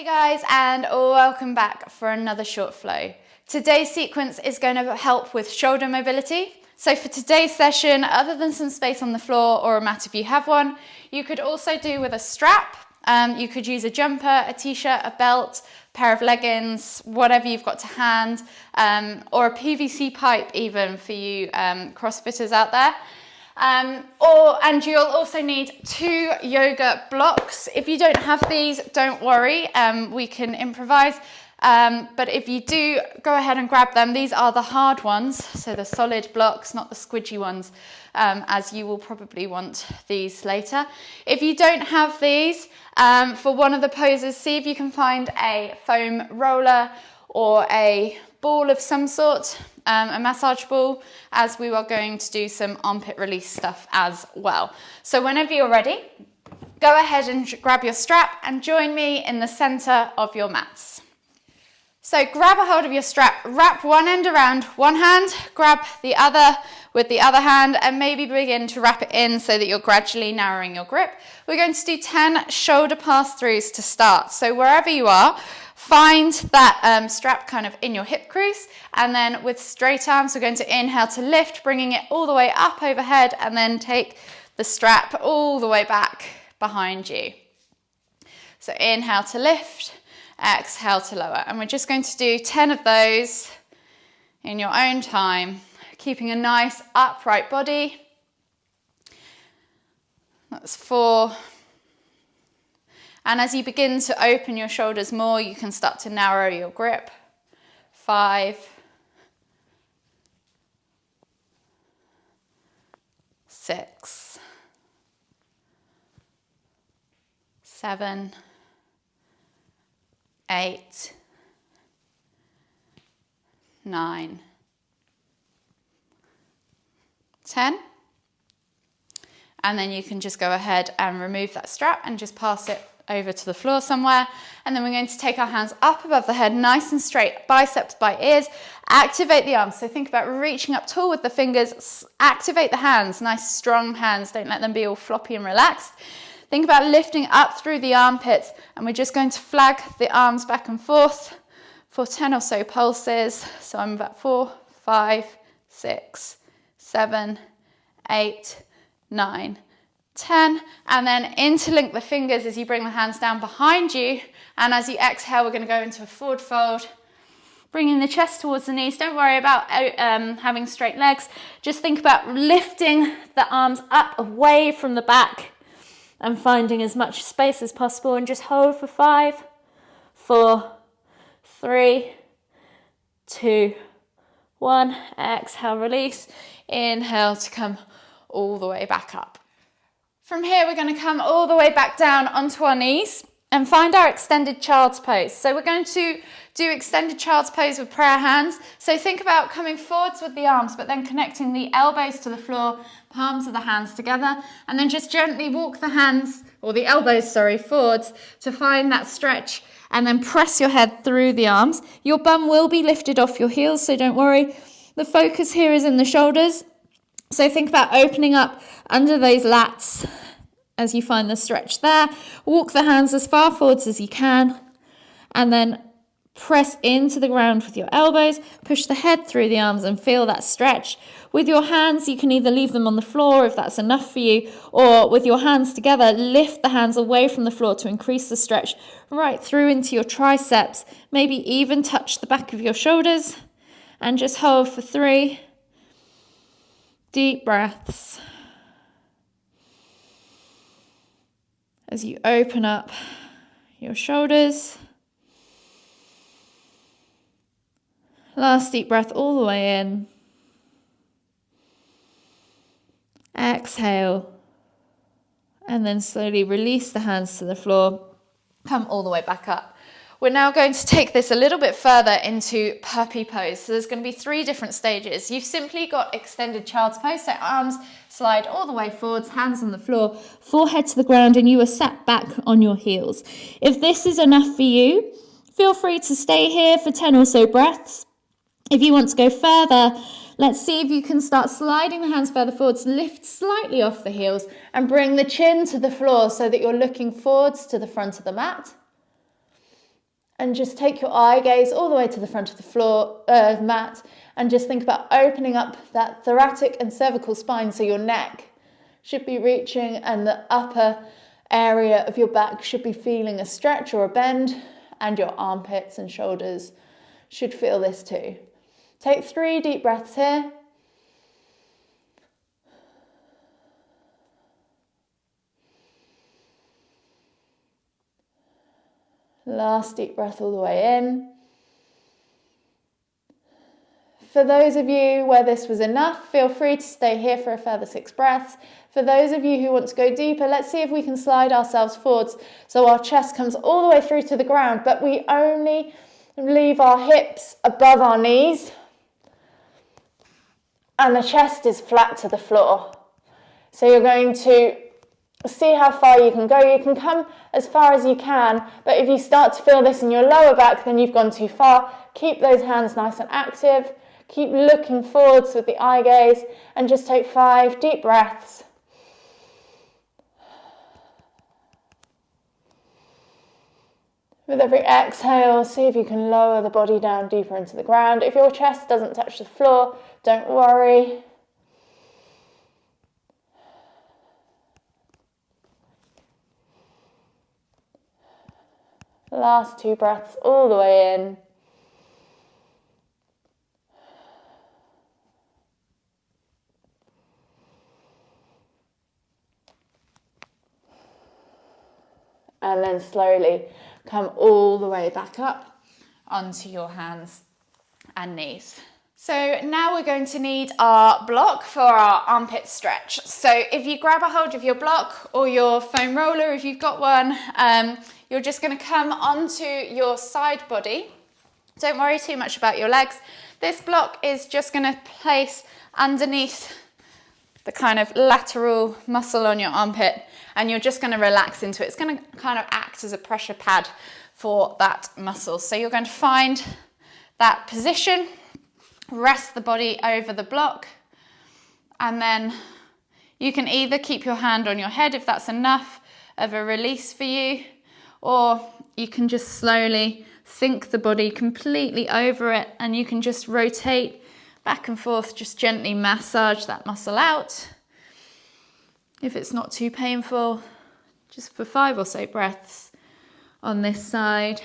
Guys, and welcome back for another short flow. Today's sequence is going to help with shoulder mobility. So for today's session, other than some space on the floor or a mat if you have one, you could also do with a strap. You could use a jumper, a t-shirt, a belt, pair of leggings, whatever you've got to hand, or a PVC pipe even for you CrossFitters out there. And you'll also need 2 yoga blocks. If you don't have these, don't worry, we can improvise. But if you do, go ahead and grab them. These are the hard ones, so the solid blocks, not the squidgy ones, as you will probably want these later. If you don't have these, for one of the poses, see if you can find a foam roller or a ball of some sort, a massage ball, as we are going to do some armpit release stuff as well. So whenever you're ready, go ahead and grab your strap and join me in the center of your mats. So grab a hold of your strap, wrap one end around one hand, grab the other with the other hand, and maybe begin to wrap it in so that you're gradually narrowing your grip. We're going to do 10 shoulder pass-throughs to start. So wherever you are, find that strap kind of in your hip crease, and then with straight arms, we're going to inhale to lift, bringing it all the way up overhead, and then take the strap all the way back behind you. So inhale to lift, exhale to lower, and we're just going to do 10 of those in your own time, keeping a nice upright body. That's 4. And as you begin to open your shoulders more, you can start to narrow your grip. 5. 6. 7. 8. 9. 10. And then you can just go ahead and remove that strap and just pass it over to the floor somewhere. And then we're going to take our hands up above the head, nice and straight, biceps by ears. Activate the arms. So think about reaching up tall with the fingers. Activate the hands, nice strong hands. Don't let them be all floppy and relaxed. Think about lifting up through the armpits, and we're just going to flag the arms back and forth for 10 or so pulses. So I'm about 4, 5, 6, 7, 8, 9, 10, and then interlink the fingers as you bring the hands down behind you, and as you exhale, we're going to go into a forward fold, bringing the chest towards the knees. Don't worry about having straight legs, just think about lifting the arms up away from the back and finding as much space as possible, and just hold for 5, 4, 3, 2, 1, exhale, release, inhale to come all the way back up. From here, we're going to come all the way back down onto our knees and find our extended child's pose. So we're going to do extended child's pose with prayer hands. So think about coming forwards with the arms, but then connecting the elbows to the floor, palms of the hands together, and then just gently walk the hands, or the elbows, forwards to find that stretch, and then press your head through the arms. Your bum will be lifted off your heels, so don't worry. The focus here is in the shoulders. So think about opening up under those lats as you find the stretch there. Walk the hands as far forwards as you can, and then press into the ground with your elbows. Push the head through the arms and feel that stretch. With your hands, you can either leave them on the floor if that's enough for you, or with your hands together, lift the hands away from the floor to increase the stretch right through into your triceps. Maybe even touch the back of your shoulders, and just hold for 3 deep breaths as you open up your shoulders. Last deep breath all the way in. Exhale. And then slowly release the hands to the floor. Come all the way back up. We're now going to take this a little bit further into puppy pose. So there's going to be 3 different stages. You've simply got extended child's pose, so arms slide all the way forwards, hands on the floor, forehead to the ground, and you are sat back on your heels. If this is enough for you, feel free to stay here for 10 or so breaths. If you want to go further, let's see if you can start sliding the hands further forwards, lift slightly off the heels, and bring the chin to the floor so that you're looking forwards to the front of the mat. And just take your eye gaze all the way to the front of the floor, mat, and just think about opening up that thoracic and cervical spine, so your neck should be reaching and the upper area of your back should be feeling a stretch or a bend, and your armpits and shoulders should feel this too. Take 3 deep breaths here. Last deep breath all the way in. For those of you where this was enough, feel free to stay here for a further 6 breaths. For those of you who want to go deeper, let's see if we can slide ourselves forwards so our chest comes all the way through to the ground, but we only leave our hips above our knees and the chest is flat to the floor. So you're going to see how far you can go. You can come as far as you can, but if you start to feel this in your lower back, then you've gone too far. Keep those hands nice and active. Keep looking forwards with the eye gaze, and just take 5 deep breaths. With every exhale, see if you can lower the body down deeper into the ground. If your chest doesn't touch the floor, don't worry. Last 2 breaths all the way in. And then slowly come all the way back up onto your hands and knees. So now we're going to need our block for our armpit stretch. So if you grab a hold of your block or your foam roller, if you've got one, you're just going to come onto your side body. Don't worry too much about your legs. This block is just going to place underneath the kind of lateral muscle on your armpit, and you're just going to relax into it. It's going to kind of act as a pressure pad for that muscle. So you're going to find that position, rest the body over the block, and then you can either keep your hand on your head if that's enough of a release for you, or you can just slowly sink the body completely over it, and you can just rotate back and forth, just gently massage that muscle out. If it's not too painful, just for 5 or so breaths on this side.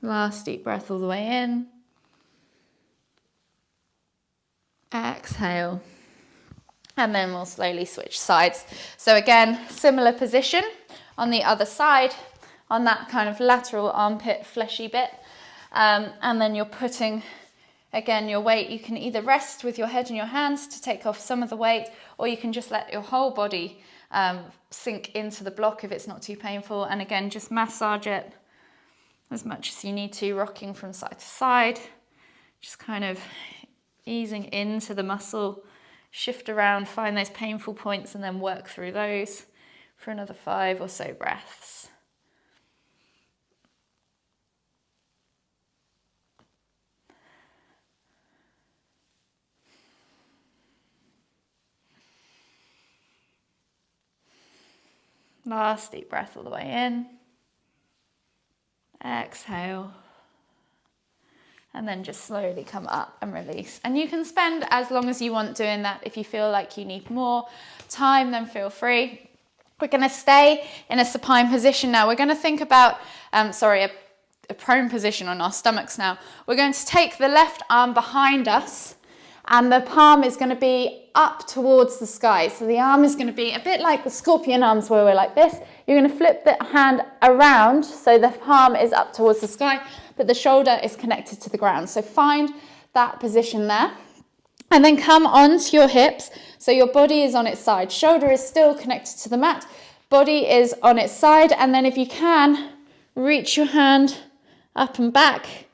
Last deep breath all the way in. Exhale. And then we'll slowly switch sides. So again, similar position on the other side, on that kind of lateral armpit fleshy bit. And then you're putting, again, your weight. You can either rest with your head in your hands to take off some of the weight, or you can just let your whole body sink into the block if it's not too painful. And again, just massage it as much as you need to, rocking from side to side, just kind of easing into the muscle. Shift around, find those painful points, and then work through those for another 5 or so breaths. Last deep breath all the way in. Exhale. And then just slowly come up and release. And you can spend as long as you want doing that. If you feel like you need more time, then feel free. We're going to stay in a supine position now. We're going to think about, a prone position on our stomachs now. We're going to take the left arm behind us, and the palm is going to be up towards the sky. So the arm is going to be a bit like the scorpion arms where we're like this. You're going to flip the hand around so the palm is up towards the sky, but the shoulder is connected to the ground. So find that position there. And then come onto your hips. So your body is on its side. Shoulder is still connected to the mat. Body is on its side. And then if you can, reach your hand up and back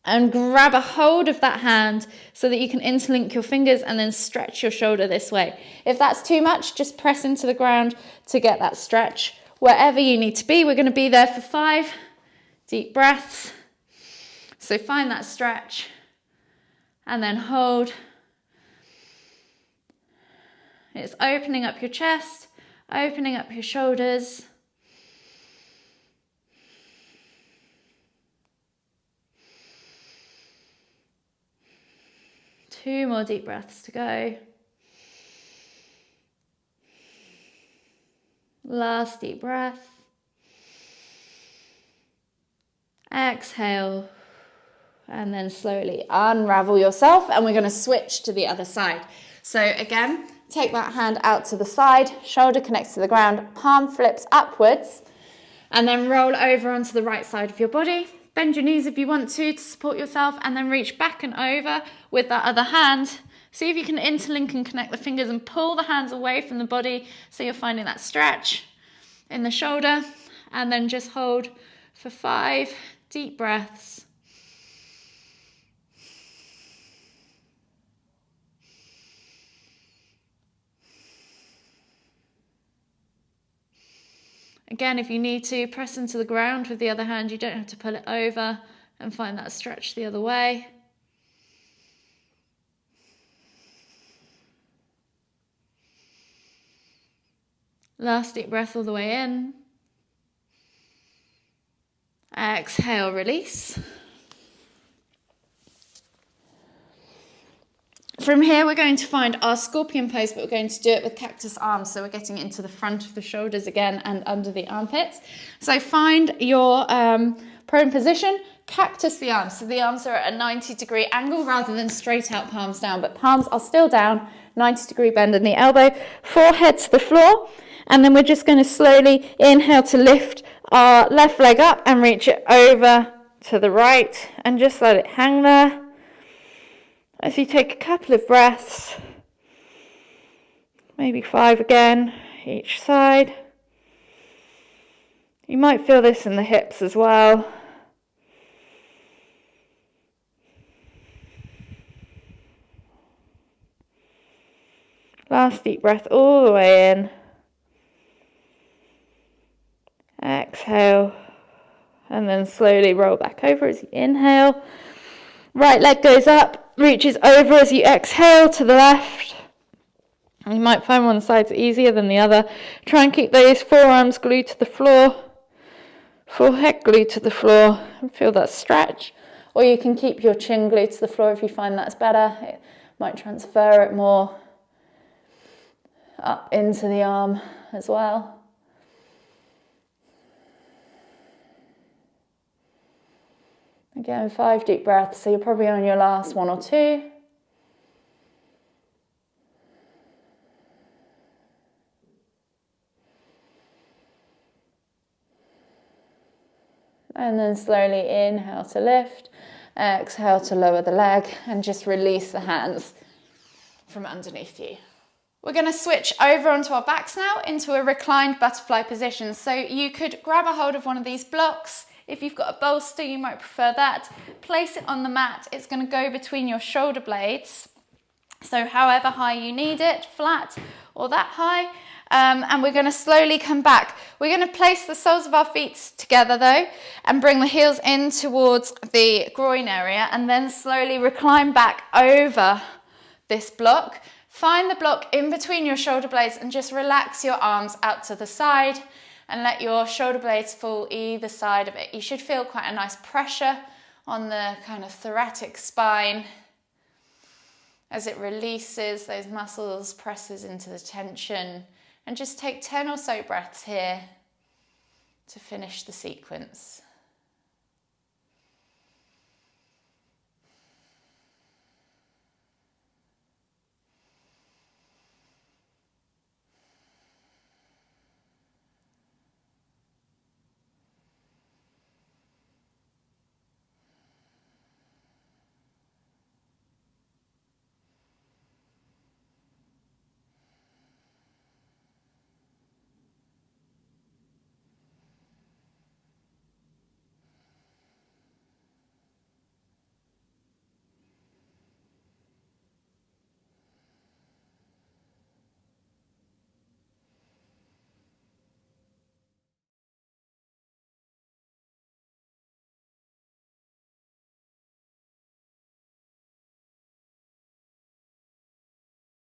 and grab a hold of that hand so that you can interlink your fingers and then stretch your shoulder this way. If that's too much, just press into the ground to get that stretch. Wherever you need to be, we're going to be there for 5 deep breaths. So find that stretch and then hold. It's opening up your chest, opening up your shoulders. Two more deep breaths to go. Last deep breath. Exhale. And then slowly unravel yourself, and we're going to switch to the other side. So again, take that hand out to the side, shoulder connects to the ground, palm flips upwards, and then roll over onto the right side of your body. Bend your knees if you want to support yourself, and then reach back and over with that other hand. See if you can interlink and connect the fingers and pull the hands away from the body so you're finding that stretch in the shoulder, and then just hold for 5 deep breaths. Again, if you need to, press into the ground with the other hand. You don't have to pull it over, and find that stretch the other way. Last deep breath all the way in. Exhale, release. From here, we're going to find our scorpion pose, but we're going to do it with cactus arms. So we're getting into the front of the shoulders again and under the armpits. So find your prone position, cactus the arms. So the arms are at a 90-degree angle rather than straight out palms down, but palms are still down, 90-degree bend in the elbow, forehead to the floor. And then we're just going to slowly inhale to lift our left leg up and reach it over to the right, and just let it hang there. As you take a couple of breaths, maybe 5 again, each side. You might feel this in the hips as well. Last deep breath all the way in. Exhale, and then slowly roll back over as you inhale. Right leg goes up, reaches over as you exhale to the left. You might find one side's easier than the other. Try and keep those forearms glued to the floor, forehead glued to the floor, and feel that stretch. Or you can keep your chin glued to the floor if you find that's better. It might transfer it more up into the arm as well. Again, 5 deep breaths, so you're probably on your last 1 or 2. And then slowly inhale to lift, exhale to lower the leg, and just release the hands from underneath you. We're going to switch over onto our backs now into a reclined butterfly position. So you could grab a hold of one of these blocks. If you've got a bolster, you might prefer that. Place it on the mat. It's going to go between your shoulder blades. So however high you need it, flat or that high. And we're going to slowly come back. We're going to place the soles of our feet together though, and bring the heels in towards the groin area, and then slowly recline back over this block. Find the block in between your shoulder blades and just relax your arms out to the side. And let your shoulder blades fall either side of it. You should feel quite a nice pressure on the kind of thoracic spine as it releases those muscles, presses into the tension. And just take 10 or so breaths here to finish the sequence.